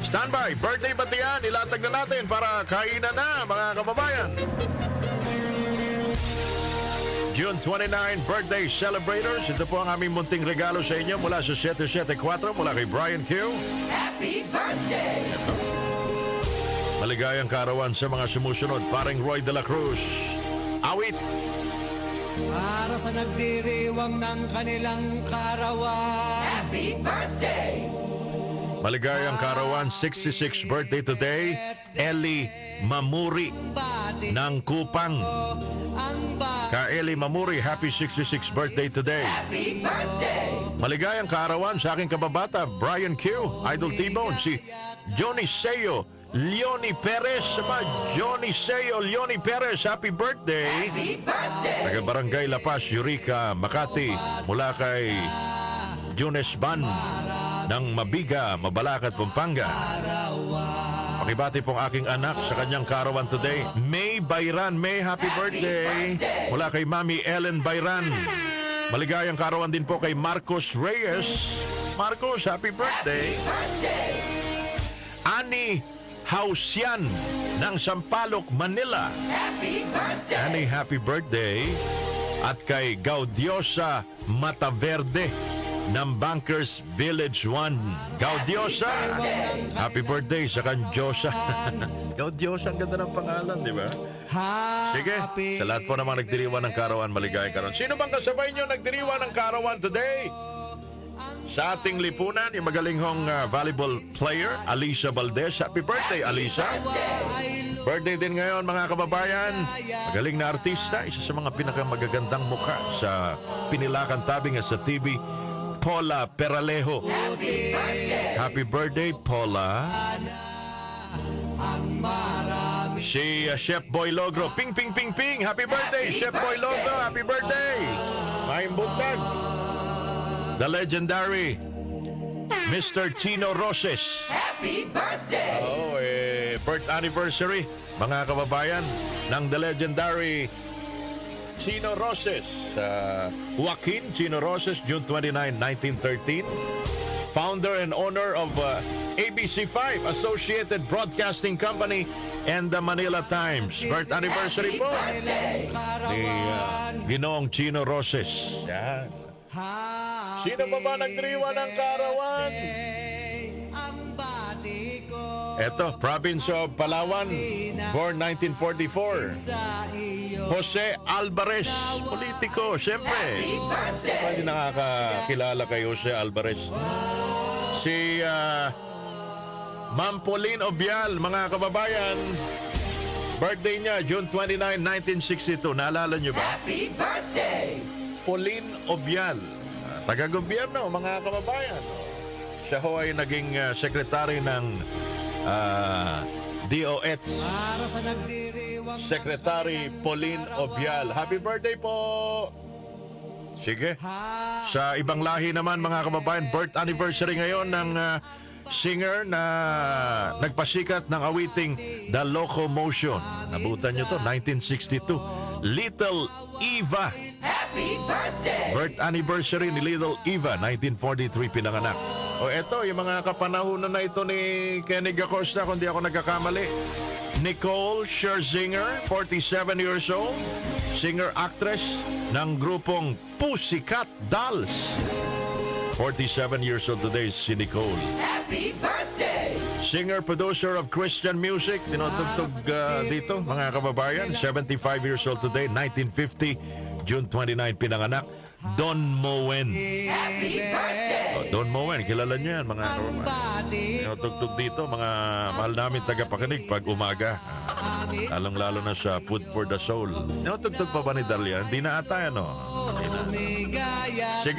Standby, birthday batian, ilatag na natin para kainan na mga kababayan. June 29, birthday celebrators. Ito po ang aming munting regalo sa inyo mula sa 774 mula kay Brian Q. Happy birthday! Maligayang kaarawan sa mga sumusunod. Paring Roy de la Cruz. Awit. Para sa nagdiriwang ng kanilang karawan. Happy birthday! Maligayang kaarawan, 66 birthday today. Eli Mamuri ng Kupang. Ka Eli Mamuri, happy 66 birthday today. Happy birthday! Maligayang kaarawan sa aking kababata, Brian Q, Idol T-Bone, si Johnny Seo, Leonie Perez, Johnny Seo, Leonie Perez, happy birthday. Happy birthday! Taga Barangay La Paz, Eureka, Makati, mula kay Junes Ban ng Mabiga, Mabalacat, Pampanga. Pakibati pong aking anak sa kanyang kaarawan today, May Bayran. May, happy birthday. Mula kay Mami Ellen Bayran. Maligayang kaarawan din po kay Marcos Reyes. Marcos, happy birthday. Ani Hausian ng Sampaloc, Manila. Happy birthday! Ani, happy birthday. At kay Gaudiosa Mataverde ng Bankers Village 1. Gaudiosa, happy birthday sa Kanjosa. Gaudiosa, ang ganda ng pangalan, di ba? Sige, sa lahat po naman nagdiriwan ng karawan, maligayang karawan. Sino bang kasabay nyo nagdiriwan ng karawan today? Sa ating lipunan, yung magaling hong volleyball player, Alicia Valdez. Happy birthday, Alicia. Birthday din ngayon, mga kababayan. Magaling na artista, isa sa mga pinakamagagandang mukha sa pinilakan tabing at sa TV, Paula Peralejo. Happy birthday, Paula. Si Chef Boy Logro. Ping, ping, ping, ping. Happy birthday, Chef Boy Logro. Happy birthday. Maing buntag. The legendary Mr. Chino Roses. Happy birthday! Birth anniversary, mga kababayan, ng the legendary Chino Roses. Joaquin Chino Roses, June 29, 1913. Founder and owner of ABC5, Associated Broadcasting Company, and the Manila Times. Birth anniversary po ni Ginoong Chino Roses. Yan. Sino pa ba nagdiriwa ng karawan? Eto, Province of Palawan, born 1944. Jose Alvarez, politiko, siyempre. Hindi nakakakilala kay Jose Alvarez. Si Ma'am Pauline Obial, mga kababayan, birthday niya, June 29, 1962. Naalala niyo ba? Happy birthday! Pauline Obial, taga-gobyerno, mga kababayan. Siya ho ay naging sekretary ng DOH. Secretary Pauline Obial. Happy birthday po! Sige. Sa ibang lahi naman, mga kababayan, birth anniversary ngayon ng singer na nagpasikat ng awiting The Locomotion. Nabutan nyo to, 1962. Little Eva. Happy birthday! Birth anniversary ni Little Eva, 1943 pinanganak. O eto, yung mga kapanahunan na ito ni Kenny Acosta, kung di ako nagkakamali. Nicole Scherzinger, 47 years old. Singer-actress ng grupong Pussycat Dolls. 47 years old today si Nicole. Happy birthday! Singer-producer of Christian music, tinutugtog dito, mga kababayan. 75 years old today, 1950, June 29 pinanganak. Don Moen. Happy birthday! Don Moen, kilala niyo yan, mga kababayan. Tinutugtog dito, mga mahal namin tagapakinig pag umaga. Lalong-lalo na sa Food for the Soul. Tinutugtog pa ba ni Dalia? Hindi na ata, ano? Sige.